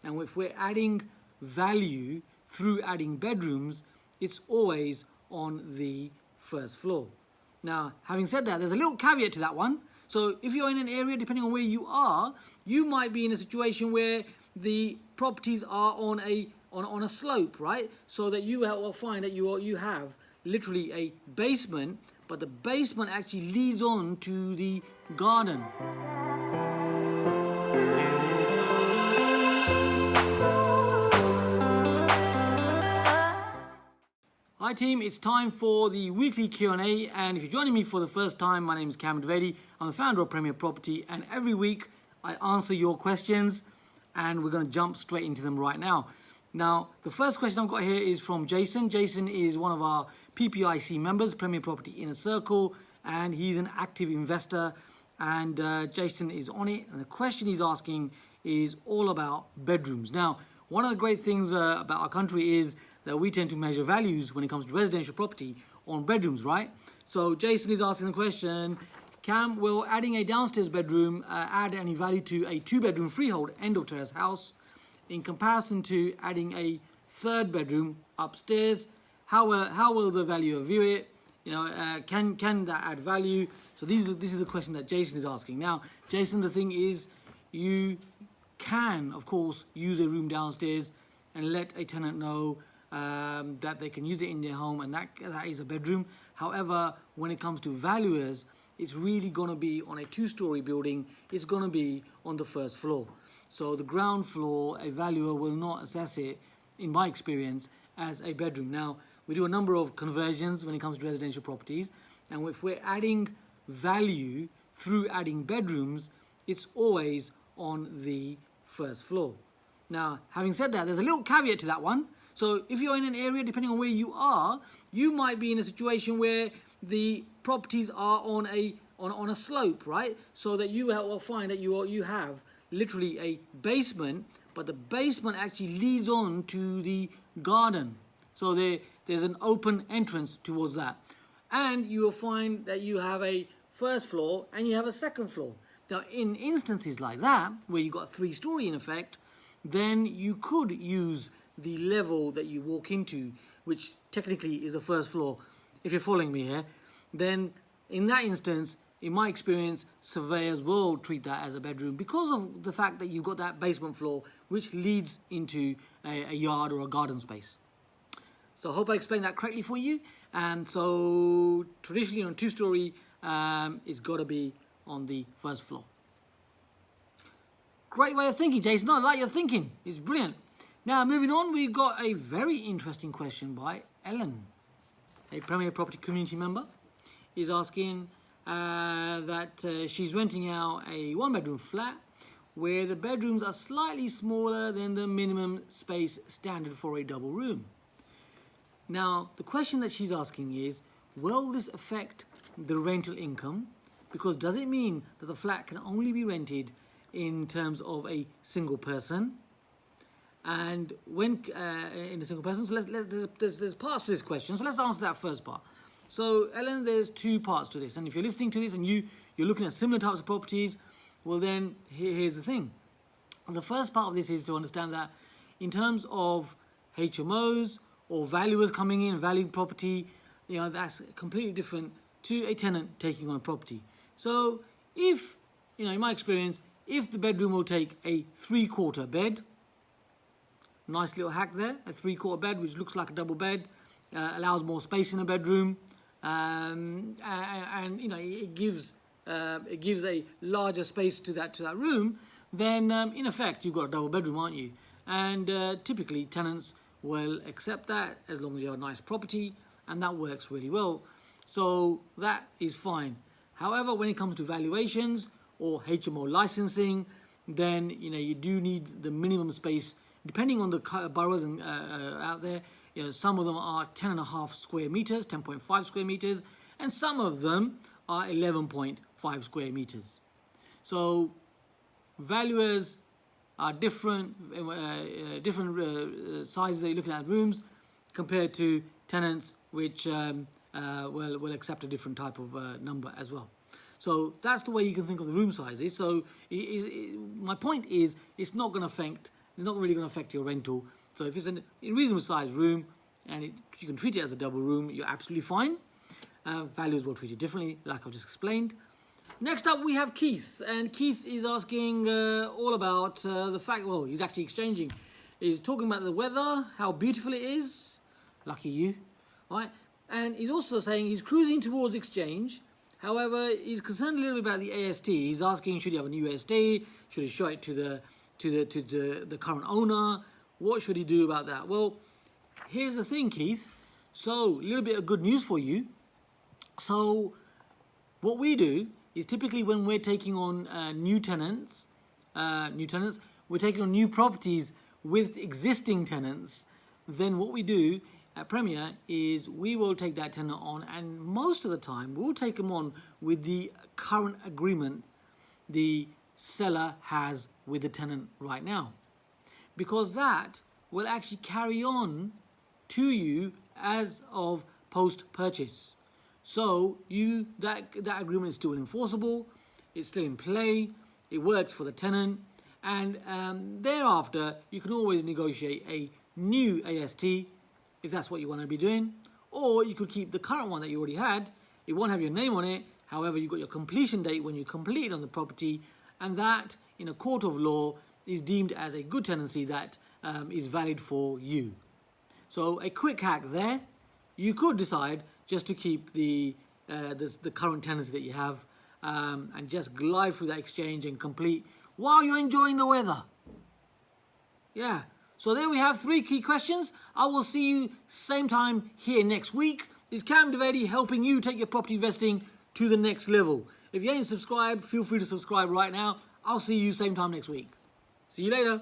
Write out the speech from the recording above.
And if we're adding value through adding bedrooms, it's always on the first floor. Now, having said that, there's a little caveat to that one. So if you're in an area, depending on where you are, you might be in a situation where the properties are on a slope, right? So that you will find that you have literally a basement, but the basement actually leads on to the garden. Hi team, it's time for the weekly Q&A, and if you're joining me for the first time, my name is Cam Dwivedi. I'm the founder of Premier Property, and every week I answer your questions, and we're going to jump straight into them right now. Now, the first question I've got here is from Jason. Jason is one of our PPIC members, Premier Property Inner Circle, and he's an active investor, and Jason is on it, and the question he's asking is all about bedrooms. Now, one of the great things about our country is that we tend to measure values when it comes to residential property on bedrooms, right? So Jason is asking the question, Cam, will adding a downstairs bedroom add any value to a 2-bedroom freehold end of terrace house in comparison to adding a 3rd bedroom upstairs? How will the valuer view it? You know, can that add value? So this is the question that Jason is asking. Now, Jason, the thing is, you can, of course, use a room downstairs and let a tenant know that they can use it in their home, and that is a bedroom. However, when it comes to valuers, it's really going to be on a 2-story building. It's going to be on the first floor. So the ground floor, a valuer will not assess it, in my experience, as a bedroom. Now, we do a number of conversions when it comes to residential properties, and if we're adding value through adding bedrooms, it's always on the first floor. Now, having said that, there's a little caveat to that one. So if you're in an area, depending on where you are, you might be in a situation where the properties are on a slope, right? So that you will find that you have literally a basement, but the basement actually leads on to the garden. So there's an open entrance towards that. And you will find that you have a first floor and you have a second floor. Now, in instances like that, where you've got a 3-story in effect, then you could use the level that you walk into, which technically is the first floor, if you're following me here. Then in that instance, in my experience, surveyors will treat that as a bedroom because of the fact that you've got that basement floor which leads into a yard or a garden space. So I hope I explained that correctly for you. And so traditionally on a 2-story, it's got to be on the first floor. Great way of thinking, Jason. I like your thinking. It's brilliant. Now, moving on, we've got a very interesting question by Ellen, a Premier Property community member. Is asking that she's renting out a 1-bedroom flat where the bedrooms are slightly smaller than the minimum space standard for a double room. Now, the question that she's asking is, will this affect the rental income? Because does it mean that the flat can only be rented in terms of a single person? And when in a single person, so there's parts to this question. So let's answer that first part. So Ellen, there's 2 parts to this. And if you're listening to this and you're looking at similar types of properties, well then here's the thing. The first part of this is to understand that in terms of HMOs or valuers coming in, valuing property, you know, that's completely different to a tenant taking on a property. So if, you know, in my experience, if the bedroom will take a 3/4 bed, nice little hack there, a 3/4 bed, which looks like a double bed, allows more space in a bedroom, and you know, it gives a larger space to that room. Then in effect, you've got a double bedroom, aren't you? And typically, tenants will accept that as long as you have a nice property, and that works really well. So that is fine. However, when it comes to valuations or HMO licensing, then you know you do need the minimum space. Depending on the boroughs and out there, you know, some of them are 10.5 square meters, 10.5 square meters, and some of them are 11.5 square meters. So valuers are different sizes that you're looking at rooms compared to tenants, which will accept a different type of number as well. So that's the way you can think of the room sizes. So my point is, it's not going to affect it's not really going to affect your rental. So if it's a reasonable sized room and you can treat it as a double room, you're absolutely fine. Values will treat you differently, like I've just explained. Next up, we have Keith, and Keith is asking all about the fact, well, he's actually exchanging. He's talking about the weather, how beautiful it is. Lucky you, right? And he's also saying he's cruising towards exchange. However, he's concerned a little bit about the AST. He's asking, should he have a new AST? Should he show it to the current owner? What should he do about that? Well, here's the thing, Keith. So, a little bit of good news for you. So, what we do is typically when we're taking on new tenants, we're taking on new properties with existing tenants, then what we do at Premier is we will take that tenant on, and most of the time we'll take them on with the current agreement the seller has with the tenant right now, because that will actually carry on to you as of post-purchase. So that agreement is still enforceable, it's still in play, it works for the tenant, and thereafter you can always negotiate a new AST if that's what you want to be doing, or you could keep the current one that you already had. It won't have your name on it, however you've got your completion date when you complete on the property, and that in a court of law is deemed as a good tenancy that is valid for you. So a quick hack there. You could decide just to keep the current tenancy that you have and just glide through that exchange and complete while you're enjoying the weather. Yeah, so there we have 3 key questions. I will see you same time here next week. This is Cam Dwivedi helping you take your property investing to the next level. If you ain't subscribed, feel free to subscribe right now. I'll see you same time next week. See you later.